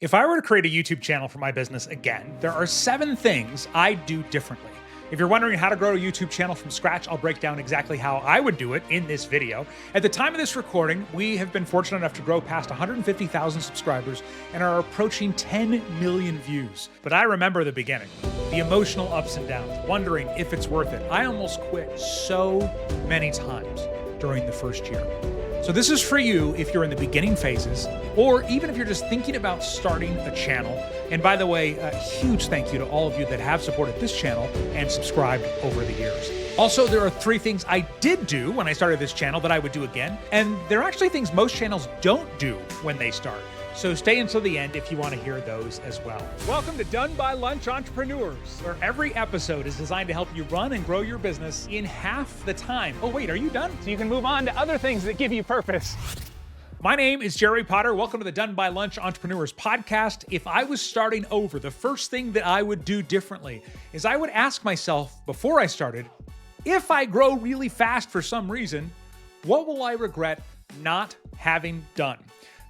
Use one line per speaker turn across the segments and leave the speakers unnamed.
If I were to create a YouTube channel for my business again, there are 7 things I'd do differently. If you're wondering how to grow a YouTube channel from scratch, I'll break down exactly how I would do it in this video. At the time of this recording, we have been fortunate enough to grow past 150,000 subscribers and are approaching 10 million views. But I remember the beginning, the emotional ups and downs, wondering if it's worth it. I almost quit so many times during the first year. So this is for you if you're in the beginning phases, or even if you're just thinking about starting a channel. And by the way, a huge thank you to all of you that have supported this channel and subscribed over the years. Also, there are 3 things I did do when I started this channel that I would do again, and they're actually things most channels don't do when they start. So stay until the end if you want to hear those as well. Welcome to Done by Lunch Entrepreneurs, where every episode is designed to help you run and grow your business in half the time. Oh wait, are you done?
So you can move on to other things that give you purpose.
My name is Jerry Potter. Welcome to the Done by Lunch Entrepreneurs podcast. If I was starting over, the first thing that I would do differently is I would ask myself before I started, if I grow really fast for some reason, what will I regret not having done?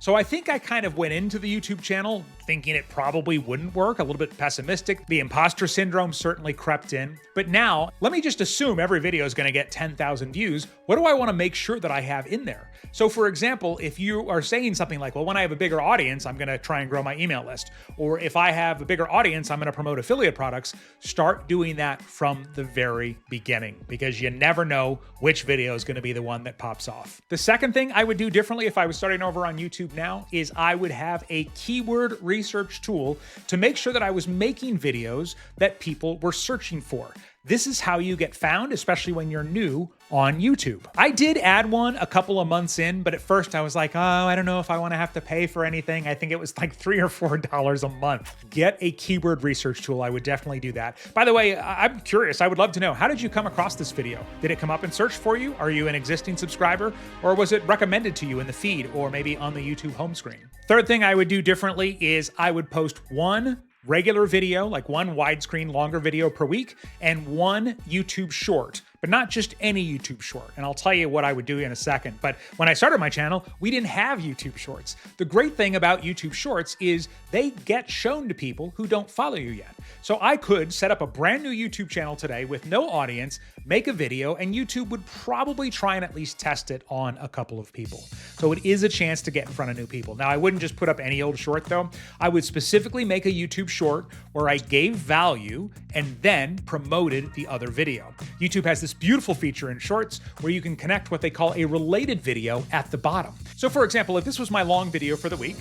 So I think I kind of went into the YouTube channel thinking it probably wouldn't work, a little bit pessimistic. The imposter syndrome certainly crept in. But now, let me just assume every video is going to get 10,000 views. What do I want to make sure that I have in there? So for example, if you are saying something like, well, when I have a bigger audience, I'm going to try and grow my email list. Or if I have a bigger audience, I'm going to promote affiliate products. Start doing that from the very beginning, because you never know which video is going to be the one that pops off. The second thing I would do differently if I was starting over on YouTube now is I would have a keyword research tool to make sure that I was making videos that people were searching for. This is how you get found, especially when you're new on YouTube. I did add one a couple of months in, but at first I was like, oh, I don't know if I want to have to pay for anything. I think it was like $3 or $4 a month. Get a keyword research tool. I would definitely do that. By the way, I'm curious. I would love to know, how did you come across this video? Did it come up in search for you? Are you an existing subscriber? Or was it recommended to you in the feed or maybe on the YouTube home screen? Third thing I would do differently is I would post one regular video, like one widescreen longer video per week, and one YouTube short, but not just any YouTube short. And I'll tell you what I would do in a second. But when I started my channel, we didn't have YouTube shorts. The great thing about YouTube shorts is they get shown to people who don't follow you yet. So I could set up a brand new YouTube channel today with no audience, make a video, and YouTube would probably try and at least test it on a couple of people. So it is a chance to get in front of new people. Now, I wouldn't just put up any old short though. I would specifically make a YouTube short where I gave value and then promoted the other video. YouTube has this beautiful feature in shorts where you can connect what they call a related video at the bottom. So for example, if this was my long video for the week,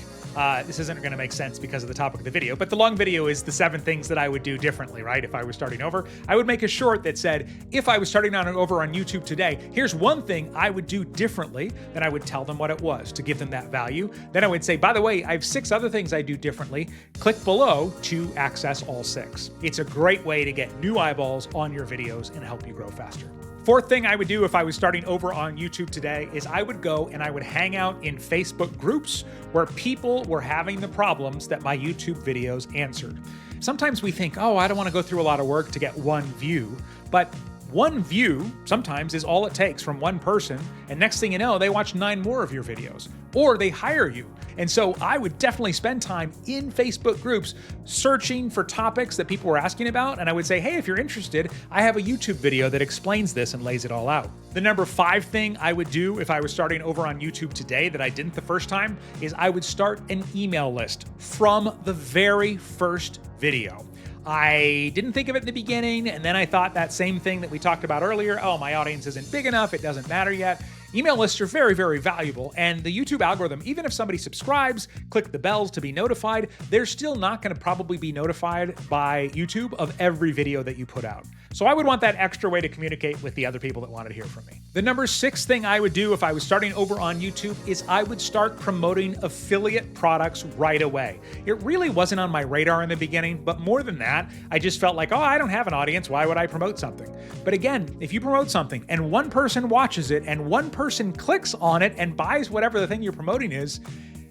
this isn't going to make sense because of the topic of the video, but the long video is the 7 things that I would do differently, right? If I was starting over, I would make a short that said, if I was starting over on YouTube today, here's one thing I would do differently. Then I would tell them what it was to give them that value. Then I would say, by the way, I have 6 other things I do differently. Click below to access all 6. It's a great way to get new eyeballs on your videos and help you grow faster. Fourth thing I would do if I was starting over on YouTube today is I would go and I would hang out in Facebook groups where people were having the problems that my YouTube videos answered. Sometimes we think, oh, I don't want to go through a lot of work to get one view, but one view sometimes is all it takes from one person, and next thing you know, they watch 9 more of your videos, or they hire you. And so I would definitely spend time in Facebook groups searching for topics that people were asking about, and I would say, hey, if you're interested, I have a YouTube video that explains this and lays it all out. The number 5 thing I would do if I was starting over on YouTube today that I didn't the first time is I would start an email list from the very first video. I didn't think of it in the beginning, and then I thought that same thing that we talked about earlier, oh, my audience isn't big enough, it doesn't matter yet. Email lists are very, very valuable, and the YouTube algorithm, even if somebody subscribes, click the bells to be notified, they're still not going to probably be notified by YouTube of every video that you put out. So I would want that extra way to communicate with the other people that wanted to hear from me. The number 6 thing I would do if I was starting over on YouTube is I would start promoting affiliate products right away. It really wasn't on my radar in the beginning, but more than that, I just felt like, oh, I don't have an audience. Why would I promote something? But again, if you promote something and one person watches it and one person clicks on it and buys whatever the thing you're promoting is,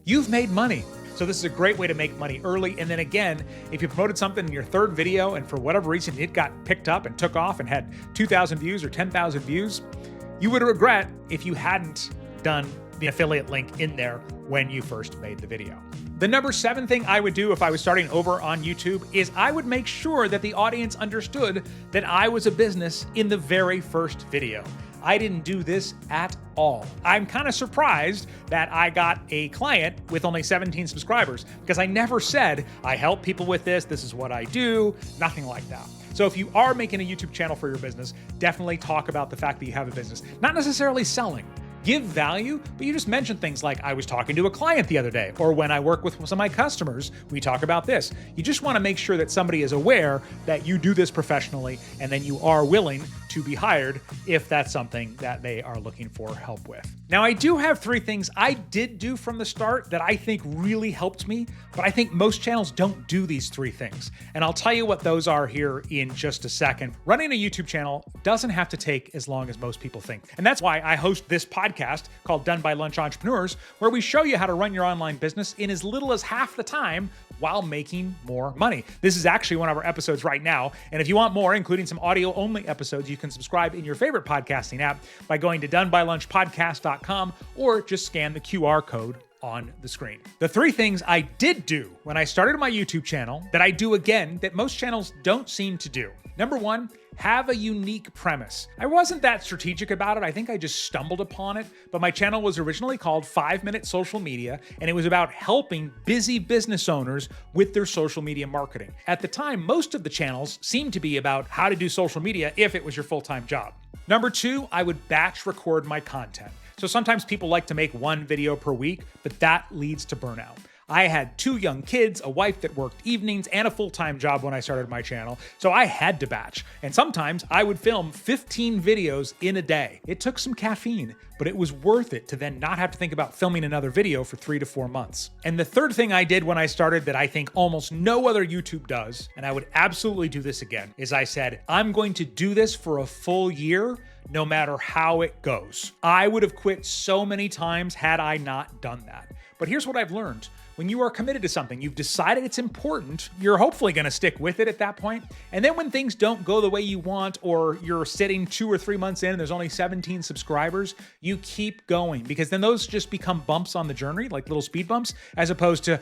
you've made money. So this is a great way to make money early. And then again, if you promoted something in your 3rd video and for whatever reason it got picked up and took off and had 2,000 views or 10,000 views, you would regret if you hadn't done the affiliate link in there when you first made the video. The number 7 thing I would do if I was starting over on YouTube is I would make sure that the audience understood that I was a business in the very first video. I didn't do this at all. I'm kind of surprised that I got a client with only 17 subscribers because I never said, I help people with this is what I do, nothing like that. So if you are making a YouTube channel for your business, definitely talk about the fact that you have a business, not necessarily selling. Give value, but you just mention things like, I was talking to a client the other day, or when I work with some of my customers, we talk about this. You just want to make sure that somebody is aware that you do this professionally and then you are willing to be hired if that's something that they are looking for help with. Now, I do have 3 things I did do from the start that I think really helped me, but I think most channels don't do these 3 things. And I'll tell you what those are here in just a second. Running a YouTube channel doesn't have to take as long as most people think. And that's why I host this podcast called Done by Lunch Entrepreneurs, where we show you how to run your online business in as little as half the time while making more money. This is actually one of our episodes right now. And if you want more, including some audio-only episodes, you can subscribe in your favorite podcasting app by going to donebylunchpodcast.com or just scan the QR code on the screen. The 3 things I did do when I started my YouTube channel that I do again that most channels don't seem to do. Number 1, have a unique premise. I wasn't that strategic about it. I think I just stumbled upon it, but my channel was originally called 5-Minute Social Media, and it was about helping busy business owners with their social media marketing. At the time, most of the channels seemed to be about how to do social media if it was your full-time job. Number 2, I would batch record my content. So sometimes people like to make 1 video per week, but that leads to burnout. I had 2 young kids, a wife that worked evenings, and a full-time job when I started my channel, so I had to batch. And sometimes I would film 15 videos in a day. It took some caffeine, but it was worth it to then not have to think about filming another video for 3 to 4 months. And the 3rd thing I did when I started that I think almost no other YouTube does, and I would absolutely do this again, is I said, I'm going to do this for a full year, no matter how it goes. I would have quit so many times had I not done that. But here's what I've learned. When you are committed to something, you've decided it's important, you're hopefully going to stick with it at that point. And then when things don't go the way you want, or you're sitting 2 or 3 months in and there's only 17 subscribers, you keep going, because then those just become bumps on the journey, like little speed bumps, as opposed to,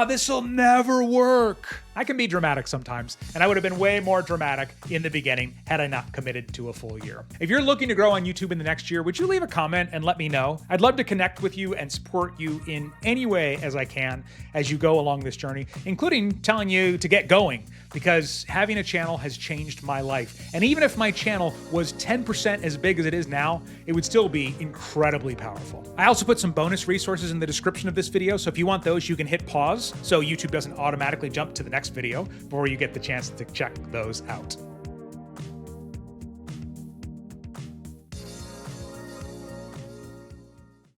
this'll never work. I can be dramatic sometimes, and I would have been way more dramatic in the beginning had I not committed to a full year. If you're looking to grow on YouTube in the next year, would you leave a comment and let me know? I'd love to connect with you and support you in any way as I can as you go along this journey, including telling you to get going, because having a channel has changed my life. And even if my channel was 10% as big as it is now, it would still be incredibly powerful. I also put some bonus resources in the description of this video, so if you want those, you can hit pause so YouTube doesn't automatically jump to the next video before you get the chance to check those out.